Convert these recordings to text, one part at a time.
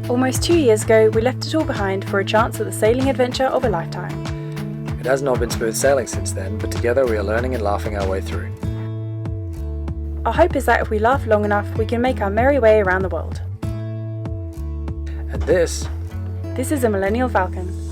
Almost 2 years ago, we left it all behind for a chance at the sailing adventure of a lifetime. It has not been smooth sailing since then, but together we are learning and laughing our way through. Our hope is that if we laugh long enough, we can make our merry way around the world. And this is a Millennial Falcon.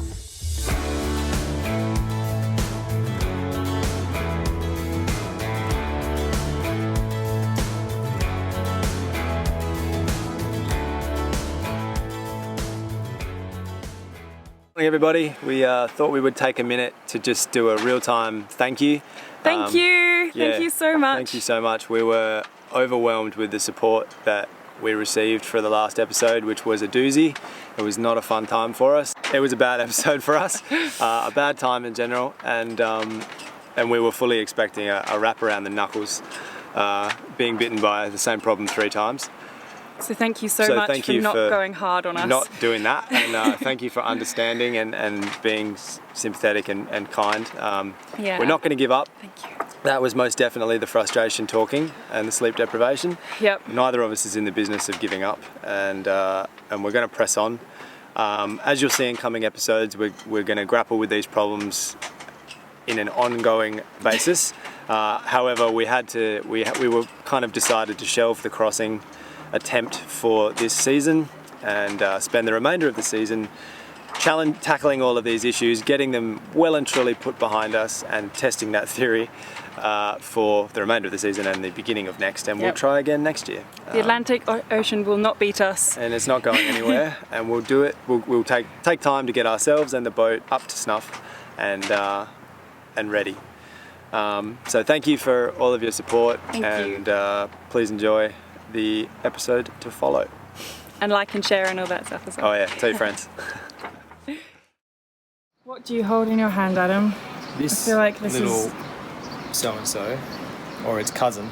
Morning everybody, we thought we would take a minute to just do a real-time thank you. Thank you so much. Thank you so much. We were overwhelmed with the support that we received for the last episode, which was a doozy. It was not a fun time for us. It was a bad episode for us, a bad time in general, and we were fully expecting a wrap around the knuckles, being bitten by the same problem 3 times. So thank you so much for not going hard on us. Not doing that, and thank you for understanding and being sympathetic and kind. We're not going to give up. Thank you. That was most definitely the frustration talking and the sleep deprivation. Yep. Neither of us is in the business of giving up, and we're going to press on. As you'll see in coming episodes, we're going to grapple with these problems in an ongoing basis. However, we were kind of decided to shelve the crossing attempt for this season and spend the remainder of the season tackling all of these issues, getting them well and truly put behind us, and testing that theory for the remainder of the season and the beginning of next, and we'll try again next year. The Atlantic Ocean will not beat us, and it's not going anywhere. And we'll do it. We'll take time to get ourselves and the boat up to snuff and ready. So thank you for all of your support, and please enjoy the episode to follow. And like and share and all that stuff as well. Oh yeah, tell your friends. What do you hold in your hand, Adam? This I feel like this little so-and-so, or its cousin,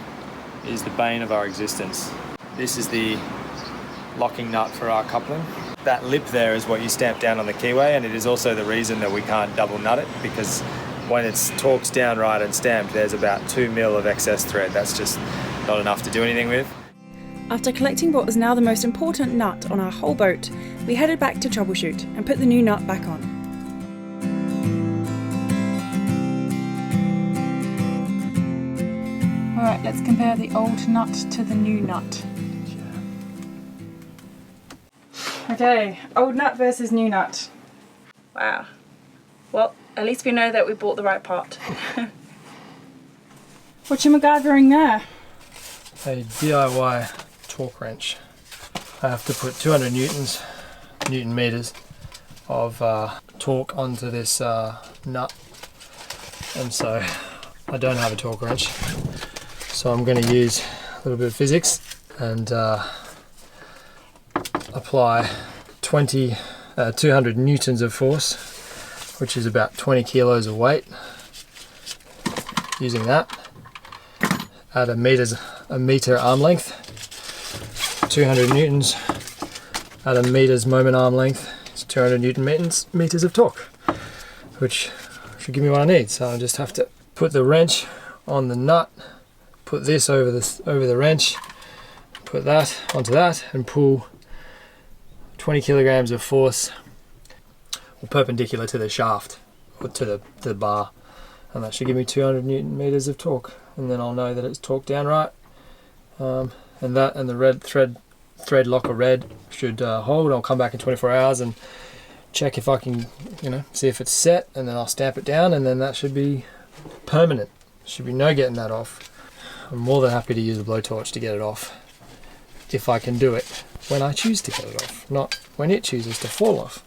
is the bane of our existence. This is the locking nut for our coupling. That lip there is what you stamp down on the keyway, and it is also the reason that we can't double nut it, because when it's torqued down right and stamped, there's about 2 mil of excess thread. That's just not enough to do anything with. After collecting what was now the most important nut on our whole boat, we headed back to troubleshoot and put the new nut back on. Alright, let's compare the old nut to the new nut. Okay, old nut versus new nut. Wow. Well, at least we know that we bought the right part. What you MacGyvering there? A DIY torque wrench. I have to put 200 newton meters of torque onto this nut, and so I don't have a torque wrench, so I'm going to use a little bit of physics and apply 200 newtons of force, which is about 20 kilos of weight, using that at a meter arm length. 200 newtons at a meter's moment arm length is 200 newton meters of torque, which should give me what I need. So I just have to put the wrench on the nut, put this over the wrench, put that onto that, and pull 20 kilograms of force perpendicular to the shaft, or to the bar, and that should give me 200 newton meters of torque, and then I'll know that it's torqued down right. And that and the red thread locker red should hold. I'll come back in 24 hours and check if I can, see if it's set, and then I'll stamp it down, and then that should be permanent. Should be no getting that off. I'm more than happy to use a blowtorch to get it off, if I can do it when I choose to get it off, not when it chooses to fall off.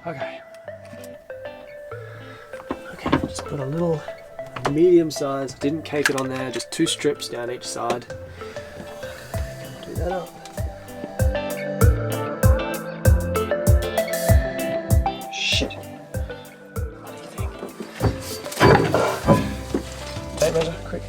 Okay, just put a little medium size, didn't cake it on there, just 2 strips down each side. Do that up. Shit. What do you think? Tape measure, quick.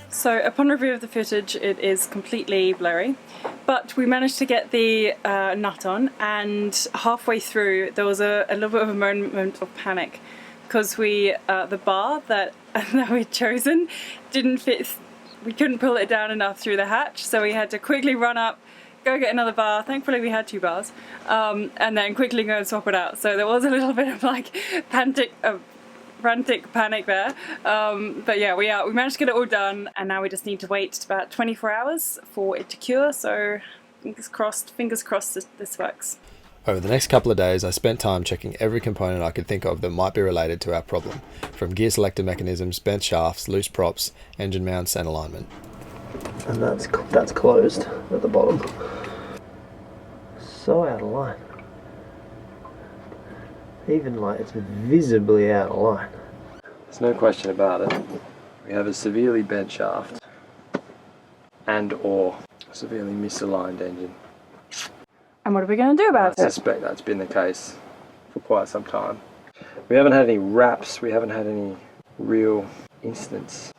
So upon review of the footage, it is completely blurry, But we managed to get the nut on, and halfway through there was a little bit of a moment of panic because the bar that we'd chosen didn't fit. We couldn't pull it down enough through the hatch, so we had to quickly run up, go get another bar. Thankfully we had 2 bars, and then quickly go and swap it out. So there was a little bit of like frantic panic there, but yeah, we managed to get it all done, and now we just need to wait about 24 hours for it to cure. So fingers crossed this works. Over the next couple of days, I spent time checking every component I could think of that might be related to our problem, from gear selector mechanisms, bent shafts, loose props, engine mounts and alignment. And that's closed at the bottom. So out of line. Even like it's visibly out of line. There's no question about it. We have a severely bent shaft and or severely misaligned engine. And what are we going to do about I it? suspect that's been the case for quite some time. We haven't had any wraps, we haven't had any real incidents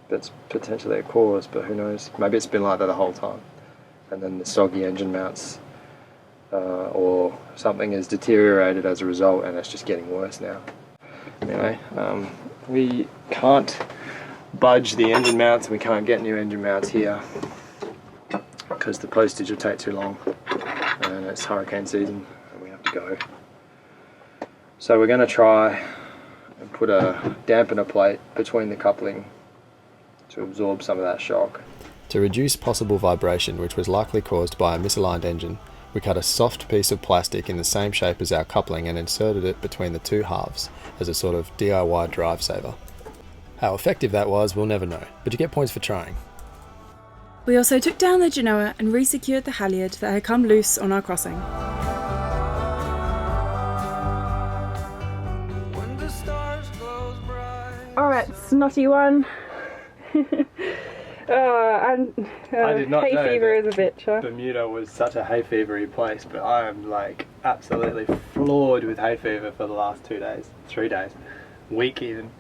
that's potentially a cause, but who knows? Maybe it's been like that the whole time. And then the soggy engine mounts or something has deteriorated as a result, and it's just getting worse now. Anyway, we can't budge the engine mounts, we can't get new engine mounts here because the postage will take too long, and it's hurricane season and we have to go. So we're going to try and put a dampener plate between the coupling to absorb some of that shock. To reduce possible vibration, which was likely caused by a misaligned engine, we cut a soft piece of plastic in the same shape as our coupling and inserted it between the 2 halves as a sort of DIY drive saver. How effective that was, we'll never know, but you get points for trying. We also took down the genoa and re-secured the halyard that had come loose on our crossing. Alright, snotty one. I did not hay know fever that is a bitch, huh? Bermuda was such a hay fevery place, but I am like absolutely floored with hay fever for the last 2 days, 3 days, week even.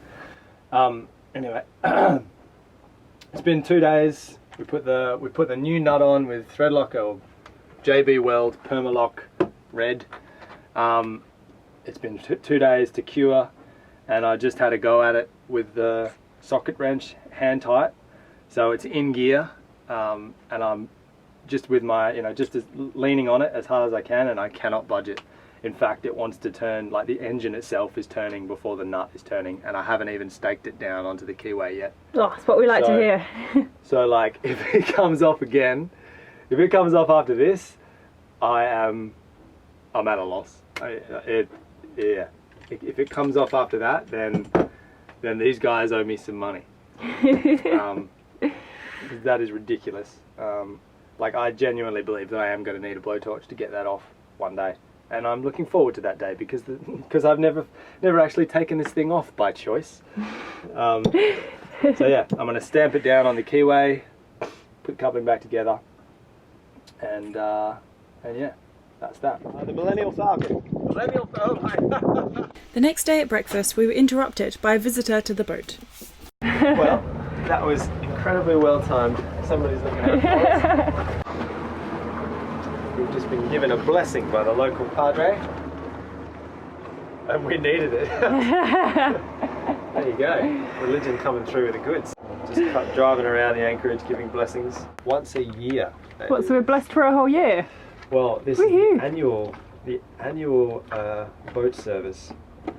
Anyway, it's been 2 days. We put the new nut on with threadlock or JB Weld Permalock Red. It's been 2 days to cure, and I just had a go at it with the socket wrench hand tight. So it's in gear, and I'm just with my, just leaning on it as hard as I can, and I cannot budge it. In fact, it wants to turn, like the engine itself is turning before the nut is turning, and I haven't even staked it down onto the keyway yet. Oh, that's what we like to hear. So like, if it comes off again, if it comes off after this, I'm at a loss. If it comes off after that, then these guys owe me some money. That is ridiculous. Like, I genuinely believe that I am going to need a blowtorch to get that off one day, and I'm looking forward to that day because I've never actually taken this thing off by choice. So yeah, I'm going to stamp it down on the keyway, put the coupling back together, and yeah, that's that. The Millennial Falcon. Millennial Falcon. The next day at breakfast, we were interrupted by a visitor to the boat. Well, that was incredibly well timed. Somebody's looking out for us. We've just been given a blessing by the local padre, and we needed it. There you go. Religion coming through with the goods. Just driving around the anchorage giving blessings once a year. What, so we're blessed for a whole year? Well, this Woohoo. is the annual boat service.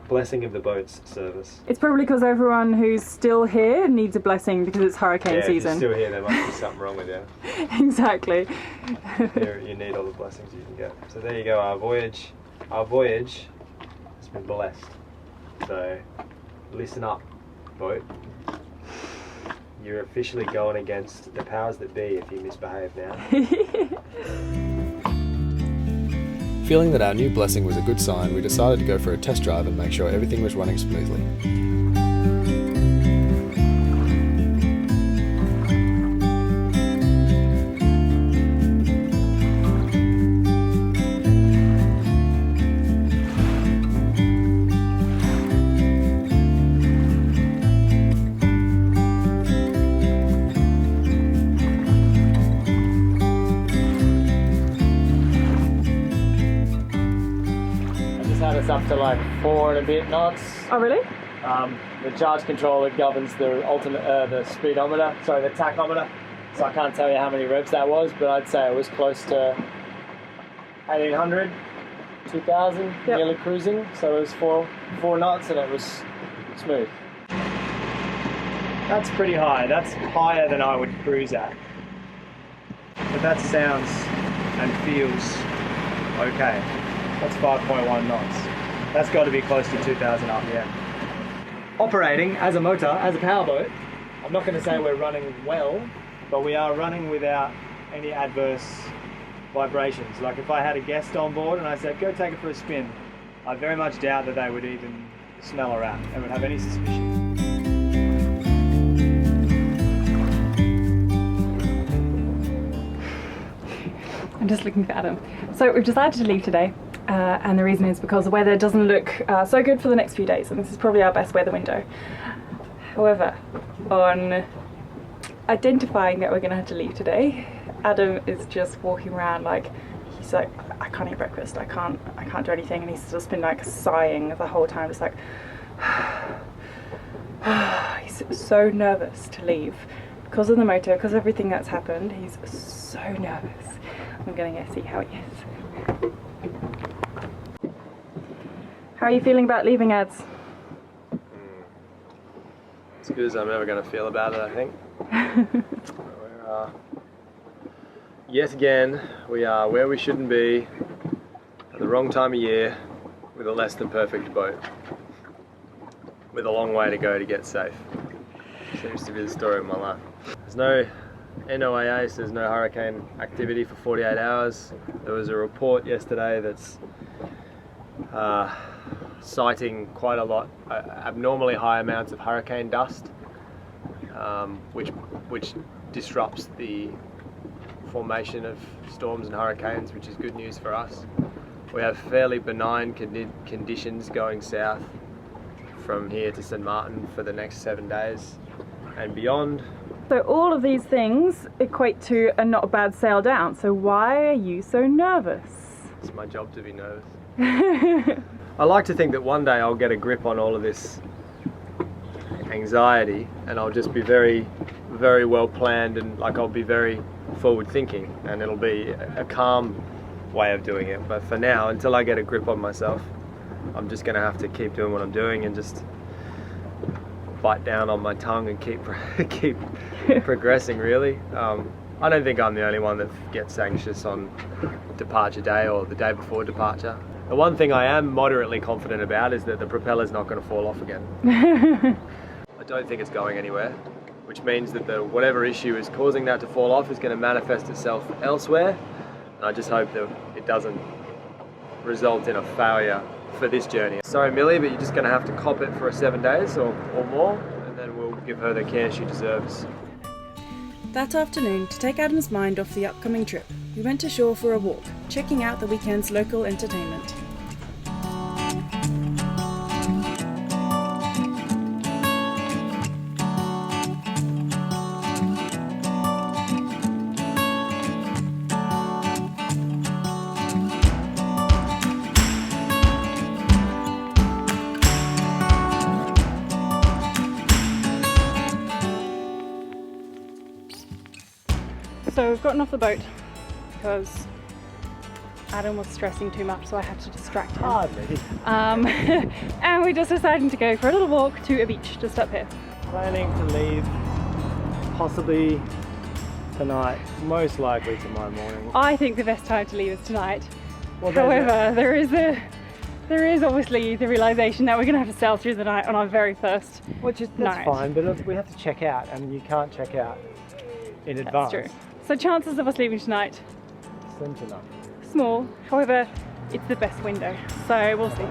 Blessing of the boats service. It's probably because everyone who's still here needs a blessing because it's hurricane If season. you're still here, there must be something wrong with you. Exactly. You need all the blessings you can get. So there you go, our voyage has been blessed. So listen up, boat. You're officially going against the powers that be if you misbehave now. Feeling that our new blessing was a good sign, we decided to go for a test drive and make sure everything was running smoothly. us up to like 4 and a bit knots. Oh, really? The charge controller governs the the speedometer, sorry, the tachometer. So I can't tell you how many revs that was, but I'd say it was close to 1800, 2000, Yep. nearly cruising. So it was four knots and it was smooth. That's pretty high. That's higher than I would cruise at. But that sounds and feels okay. That's 5.1 knots. That's got to be close to 2,000 RPM. Operating as a motor, as a powerboat, I'm not going to say we're running well, but we are running without any adverse vibrations. Like if I had a guest on board and I said, go take it for a spin, I very much doubt that they would even smell a rat and would have any suspicion. I'm just looking for Adam. So we've decided to leave today, and the reason is because the weather doesn't look so good for the next few days, and this is probably our best weather window. However, on identifying that we're going to have to leave today, Adam is just walking around like, he's like, I can't eat breakfast, I can't do anything, and he's just been like sighing the whole time, just like he's so nervous to leave because of the motor, because of everything that's happened. He's so nervous. I'm gonna go see how he is. How are you feeling about leaving, Ads? As good as I'm ever going to feel about it, I think. Yet again, we are where we shouldn't be at the wrong time of year with a less than perfect boat. With a long way to go to get safe. Seems to be the story of my life. There's no NOAA, so there's no hurricane activity for 48 hours. There was a report yesterday that's citing quite a lot, abnormally high amounts of hurricane dust, which disrupts the formation of storms and hurricanes, which is good news for us. We have fairly benign conditions going south from here to St. Martin for the next 7 days and beyond. So all of these things equate to a not bad sail down. So why are you so nervous? It's my job to be nervous. I like to think that one day I'll get a grip on all of this anxiety and I'll just be very, very well planned, and like I'll be very forward thinking, and it'll be a calm way of doing it. But for now, until I get a grip on myself, I'm just going to have to keep doing what I'm doing and just bite down on my tongue and keep progressing, really. I don't think I'm the only one that gets anxious on departure day or the day before departure. The one thing I am moderately confident about is that the propeller's not going to fall off again. I don't think it's going anywhere, which means that whatever issue is causing that to fall off is going to manifest itself elsewhere. And I just hope that it doesn't result in a failure for this journey. Sorry Millie, but you're just going to have to cop it for 7 days or more, and then we'll give her the care she deserves. That afternoon, to take Adam's mind off the upcoming trip, we went ashore for a walk, checking out the weekend's local entertainment. So we've gotten off the boat because Adam was stressing too much, so I had to distract him. Hardly. And we're just deciding to go for a little walk to a beach just up here. Planning to leave possibly tonight, most likely tomorrow morning. I think the best time to leave is tonight. Well, However, there is obviously the realization that we're going to have to sail through the night on our very first that's night. fine, but we have to check out, and you can't check out in advance. That's true. So chances of us leaving tonight, Slim to none. small. However, it's the best window, so we'll see.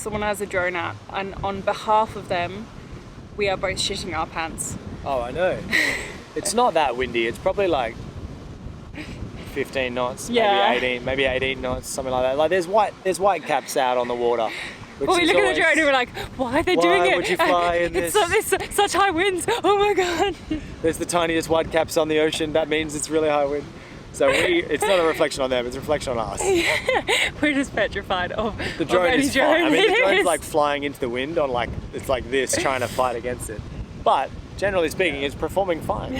someone has a drone out, and on behalf of them, we are both shitting our pants. Oh, I know. It's not that windy. It's probably like 15 knots, Yeah. maybe 18 knots, something like that. Like there's white caps out on the water. Well, we look at the drone and we're like, why are they doing it? Why would you fly in this? It's such high winds. Oh my god. There's the tiniest white caps on the ocean. That means it's really high wind. So it's not a reflection on them, it's a reflection on us. We're just petrified of The drone any is drone. fine. I mean, the It drone's is. like flying into the wind on like, it's like this, trying to fight against it. But generally speaking, it's performing fine.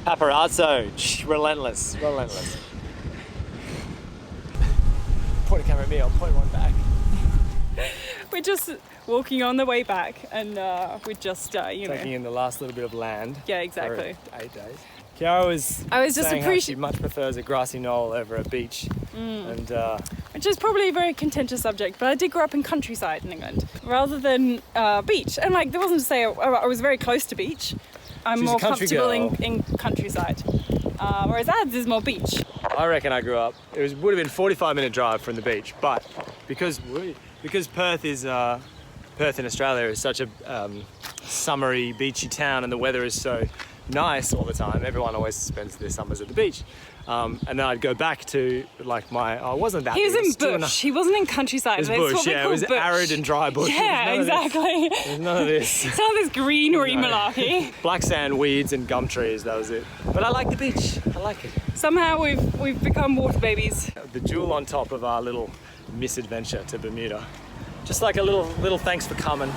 Paparazzo, relentless. Point a camera at me, I'll point one back. We're just walking on the way back, and we're just, Taking in the last little bit of land. Yeah, exactly. For 8 days. Khiara was just saying how she much prefers a grassy knoll over a beach. And which is probably a very contentious subject, but I did grow up in countryside in England rather than beach. And like, that wasn't to say I was very close to beach. I'm She's a more country comfortable girl. in countryside, whereas Ads is more beach. I reckon I grew up, would have been a 45-minute drive from the beach, but because Perth in Australia is such a summery, beachy town, and the weather is so nice all the time, everyone always spends their summers at the beach. And then I'd go back to like it wasn't that He was big, in it's still bush. He wasn't in countryside. It was That's bush, what we yeah, call it was bush. arid and dry bush. Yeah, exactly. There's none of this. It's not this greenery malarkey. Black sand, weeds, and gum trees, that was it. But I like the beach, I like it. Somehow we've become water babies. The jewel on top of our little misadventure to Bermuda. Just like a little thanks for coming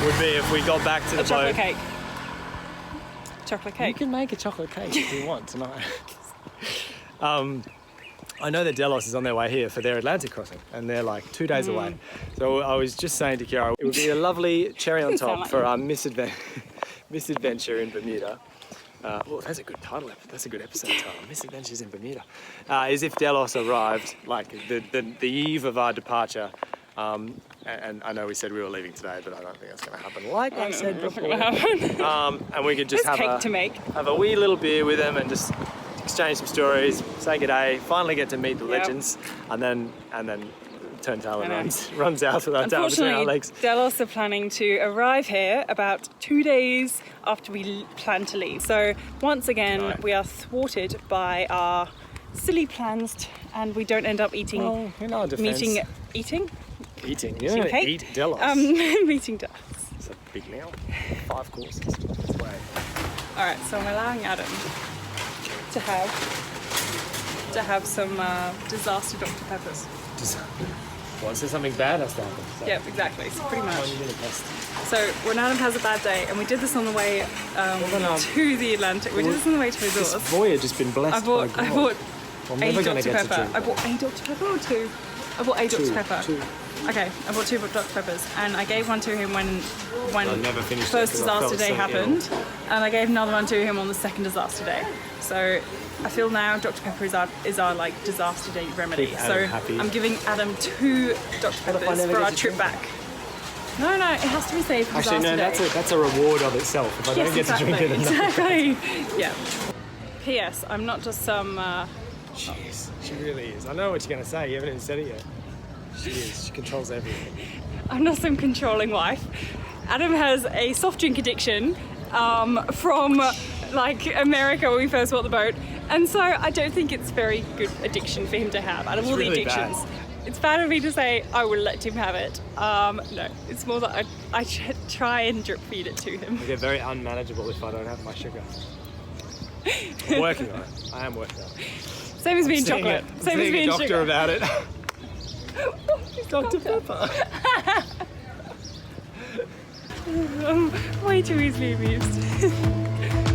would be if we got back to the A chocolate boat. cake. Chocolate You cake. can make a chocolate cake if you want tonight. I know that Delos is on their way here for their Atlantic crossing, and they're like 2 days away. So I was just saying to Khiara, it would be a lovely cherry on Sound top like for our misadventure in Bermuda. Oh, that's a good title. That's a good episode title. Misadventures in Bermuda. Is if Delos arrived, like the eve of our departure. And I know we said we were leaving today, but I don't think that's going to happen. Like I said before. And we could just There's cake have to make. a wee little beer with them and just exchange some stories, say good day, finally get to meet the legends, and then Turntail runs out with our tail between our legs. Unfortunately, Delos are planning to arrive here about 2 days after we plan to leave. So once again, Right. we are thwarted by our silly plans, and we don't end up eating. Well, in our defense, Eating. eating. You don't cake? eat Delos. Meeting Delos. It's a big meal. 5 courses. That's way. All right, so I'm allowing Adam to have some disaster Dr. Peppers. Once there's something bad has to happen. So. Yep, exactly. So pretty much. 1 minute test. So when Adam has a bad day, and we did this on the way to the Atlantic. We did this on the way to This Azores. voyage has been blessed I bought by God. I'm a never gonna Dr. get to Pepper. drink I that. bought a Dr. Pepper or two? I bought a Dr. Pepper. Two. Okay, I bought 2 Dr. Peppers, and I gave one to him when never finished it first 'cause I felt disaster day so happened, and I gave another one to him on the second disaster day. So I feel now Dr. Pepper is our like disaster day remedy. Keep So Adam happy. I'm giving Adam 2 Dr. if I Peppers never for get our to trip drink back. No, it has to be saved for Actually, disaster no, day. that's a reward of itself. If I don't get to drink it enough. Exactly. Yeah. P.S. I'm not just some. Jeez, she really is. I know what you're going to say. You haven't even said it yet. She is. She controls everything. I'm not some controlling wife. Adam has a soft drink addiction from like America when we first bought the boat, and so I don't think it's very good addiction for him to have. Out of It's all the really addictions, bad. it's bad of me to say I will let him have it. No, it's more that I try and drip feed it to him. I get very unmanageable if I don't have my sugar. I'm working on it. I am working on it. Same as being chocolate. Same as Seeing being a doctor sugar. about it. Dr. Pepper. I'm way too easily amused.